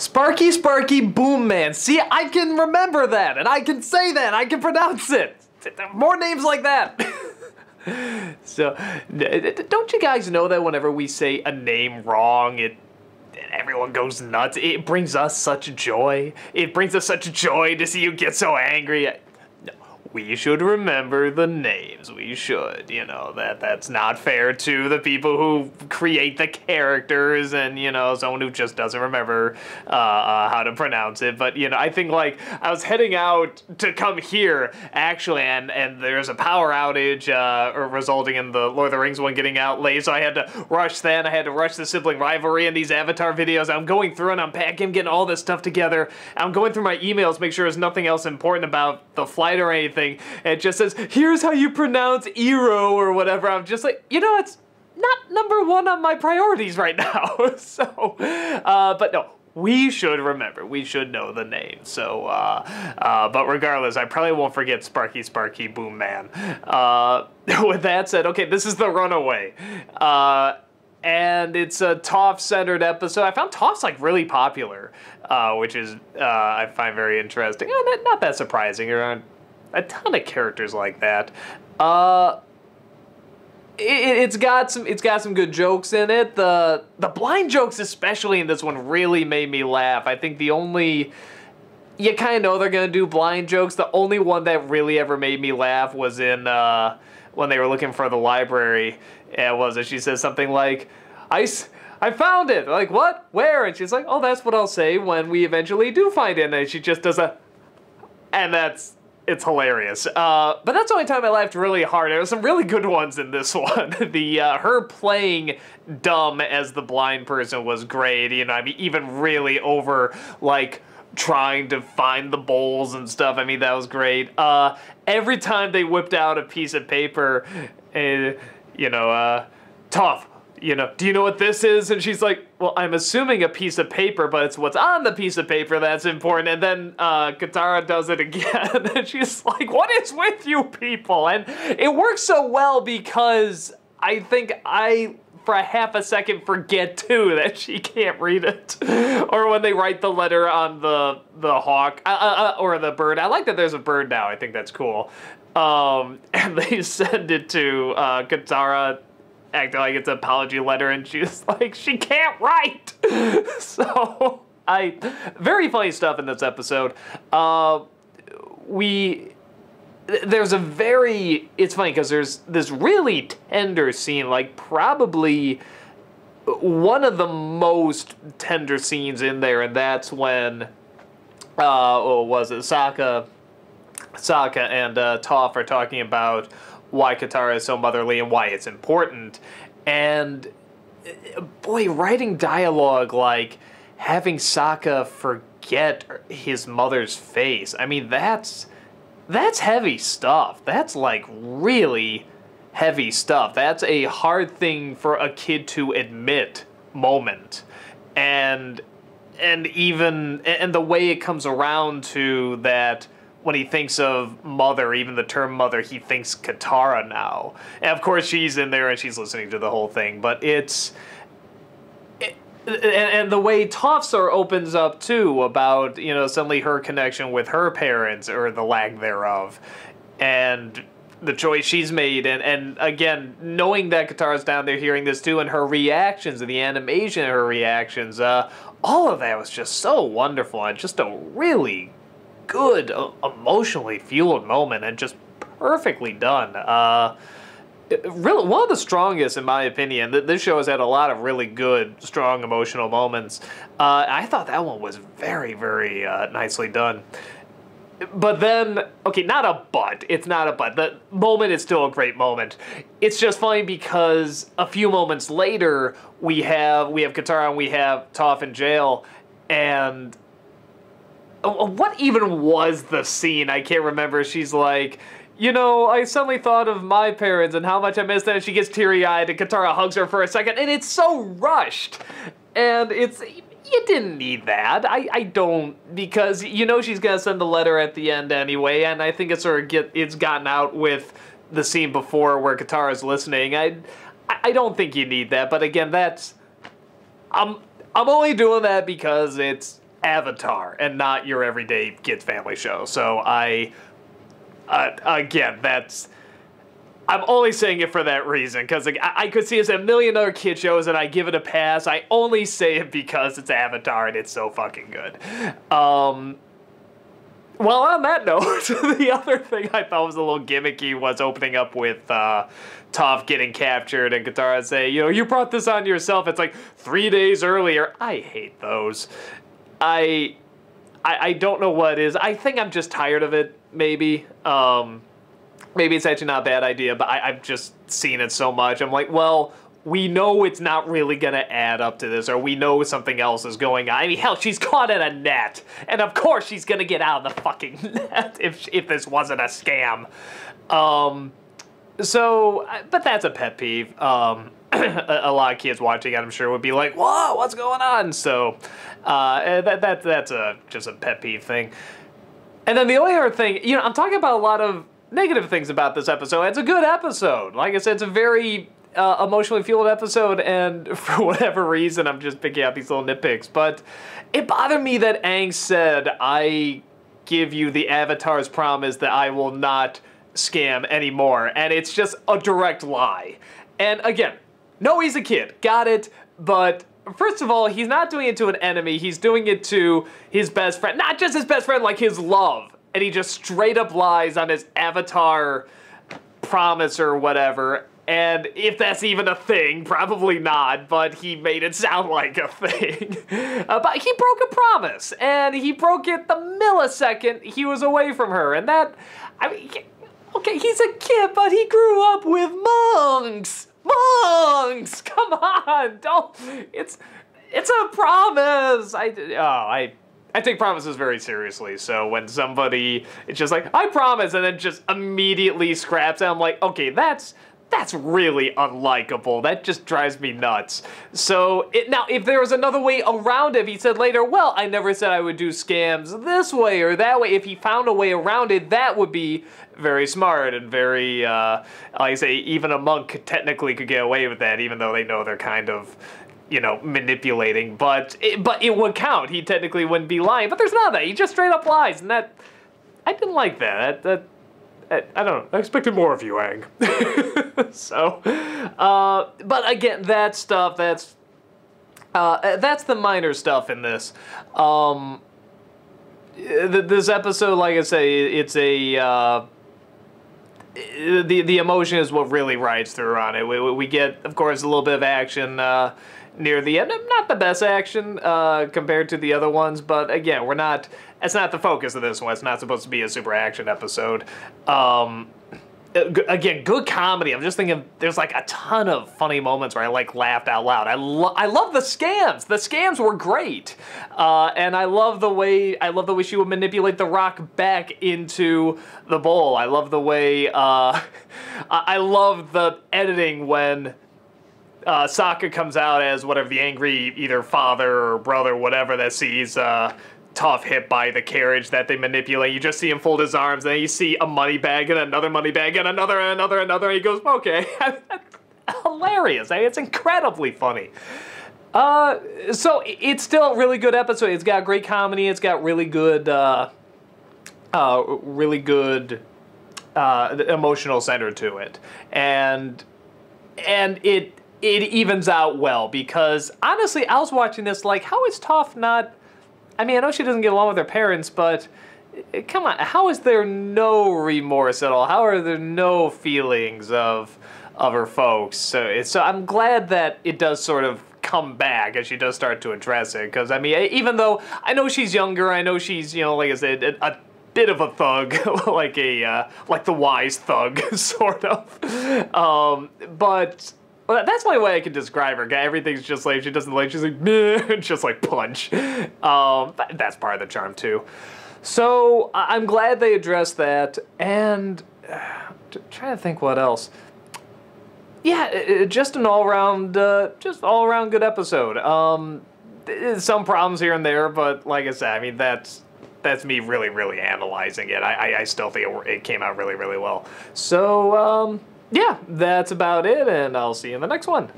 Sparky, Sparky, Boom Man. See, I can remember that, and I can say that, I can pronounce it. More names like that. So, don't you guys know that whenever we say a name wrong, everyone goes nuts? It brings us such joy. It brings us such joy to see you get so angry. We should remember the names. We should, you know, that's not fair to the people who create the characters and, you know, someone who just doesn't remember how to pronounce it. But, you know, I think, like, I was heading out to come here, actually, and there's a power outage resulting in the Lord of the Rings one getting out late, so I had to rush then. I had to rush the sibling rivalry and these Avatar videos. I'm going through and I'm packing, getting all this stuff together. I'm going through my emails, make sure there's nothing else important about the flight or anything. It just says, here's how you pronounce Eero or whatever. I'm just like, you know, it's not number one on my priorities right now. So, but no, we should remember. We should know the name. So, but regardless, I probably won't forget Sparky, Sparky, Boom Man. With that said, okay, this is the Runaway. And it's a Toph-centered episode. I found Toph's, like, really popular, which is, I find very interesting. Not that surprising. Around a ton of characters like that. It's got some good jokes in it. The blind jokes, especially in this one, really made me laugh. I think the only, you kind of know they're gonna do blind jokes. The only one that really ever made me laugh was in when they were looking for the library. And she says something like, I found it. Like, what? Where? And she's like, oh, that's what I'll say when we eventually do find it. And she just does a, and it's hilarious. But that's the only time I laughed really hard. There were some really good ones in this one. Her playing dumb as the blind person was great. You know, I mean, even really over, like, trying to find the bowls and stuff. I mean, that was great. Every time they whipped out a piece of paper, you know, Toph, you know, do you know what this is? And she's like, well, I'm assuming a piece of paper, but it's what's on the piece of paper that's important. And then Katara does it again. And she's like, what is with you people? And it works so well because I think for a half a second, forget, too, that she can't read it. Or when they write the letter on the hawk, or the bird. I like that there's a bird now. I think that's cool. And they send it to Katara, acting like it's an apology letter, and she's like, she can't write! So, very funny stuff in this episode. It's funny because there's this really tender scene, like probably one of the most tender scenes in there, and that's when, Sokka and Toph are talking about why Katara is so motherly and why it's important. And, boy, writing dialogue like having Sokka forget his mother's face, I mean, that's heavy stuff. That's, like, really heavy stuff. That's a hard thing for a kid to admit moment. And the way it comes around to that, when he thinks of mother, even the term mother, he thinks Katara now. And of course she's in there and she's listening to the whole thing, but and the way Toph's opens up too about, you know, suddenly her connection with her parents, or the lack thereof, and the choice she's made, and again, knowing that Katara's down there hearing this too, and her reactions, and the animation of her reactions, all of that was just so wonderful, and just a really good, emotionally fueled moment, and just perfectly done. Really, one of the strongest, in my opinion. This show has had a lot of really good, strong, emotional moments. I thought that one was very, very nicely done. But then, okay, it's not a but. The moment is still a great moment. It's just funny because a few moments later, we have Katara and we have Toph in jail, and what even was the scene? I can't remember. She's like, you know, I suddenly thought of my parents and how much I miss them. And she gets teary-eyed, and Katara hugs her for a second, and it's so rushed. And you didn't need that. I don't, because you know she's gonna send the letter at the end anyway, and I think it's it's gotten out with the scene before where Katara's listening. I don't think you need that, but again, I'm only doing that because Avatar and not your everyday kids family show. So again, I'm only saying it for that reason, because I could see it's a million other kid shows and I give it a pass. I only say it because it's Avatar and it's so fucking good. Well, on that note, the other thing I thought was a little gimmicky was opening up with Toph getting captured and Katara say, you brought this on yourself. It's like 3 days earlier. I hate those. I don't know what it is. I think I'm just tired of it, maybe. Maybe it's actually not a bad idea, but I've just seen it so much. I'm like, well, we know it's not really going to add up to this, or we know something else is going on. I mean, hell, she's caught in a net, and of course she's going to get out of the fucking net if this wasn't a scam. But that's a pet peeve. A lot of kids watching it, I'm sure, would be like, whoa, what's going on? So that's just a pet peeve thing. And then the only other thing, I'm talking about a lot of negative things about this episode. It's a good episode. Like I said, it's a very emotionally fueled episode, and for whatever reason, I'm just picking out these little nitpicks. But it bothered me that Aang said, I give you the Avatar's promise that I will not scam anymore. And it's just a direct lie. And again, no, he's a kid. Got it. But first of all, he's not doing it to an enemy. He's doing it to his best friend. Not just his best friend, like his love. And he just straight up lies on his Avatar promise or whatever. And if that's even a thing, probably not, but he made it sound like a thing. But he broke a promise, and he broke it the millisecond he was away from her. And that, I mean, okay, he's a kid, but he grew up with monks. Monks! Come on, don't, it's a promise. I take promises very seriously, so when somebody, it's just like, I promise, and then just immediately scraps it, I'm like, okay, that's really unlikable. That just drives me nuts. So, now, if there was another way around it, if he said later, well, I never said I would do scams this way or that way, if he found a way around it, that would be very smart and very, like I say, even a monk technically could get away with that, even though they know they're kind of, manipulating, but it would count. He technically wouldn't be lying, but there's none of that. He just straight up lies, and that, I didn't like that. I don't know. I expected more of you, Aang. So, but again, that stuff, that's the minor stuff in this. This episode, like I say, it's the emotion is what really rides through on it. We get, of course, a little bit of action, near the end. Not the best action compared to the other ones, but again, it's not the focus of this one. It's not supposed to be a super action episode. Again, good comedy. I'm just thinking there's like a ton of funny moments where I laughed out loud. I love the scams. The scams were great. And I love the way she would manipulate the rock back into the bowl. I love the way I love the editing when Sokka comes out as whatever, the angry either father or brother, whatever, that sees Toph hit by the carriage that they manipulate. You just see him fold his arms, and then you see a money bag and another money bag and another and another, and he goes, okay. Hilarious. It's incredibly funny. So it's still a really good episode. It's got great comedy. It's got really good emotional center to it. And it evens out well, because honestly, I was watching this like, how is Toph not, I mean, I know she doesn't get along with her parents, but come on, how is there no remorse at all? How are there no feelings of her folks? So I'm glad that it does sort of come back as she does start to address it, because I mean, even though I know she's younger, I know she's, like I said, a bit of a thug, like the wise thug, sort of. But well, that's my way I can describe her. Everything's just like, she doesn't like, she's like, meh, just like punch. That's part of the charm too. So I'm glad they addressed that, and trying to think what else. Yeah, just an all-around good episode. Some problems here and there, but like I said, I mean, that's me really, really analyzing it. I still think it came out really, really well. So, yeah, that's about it, and I'll see you in the next one.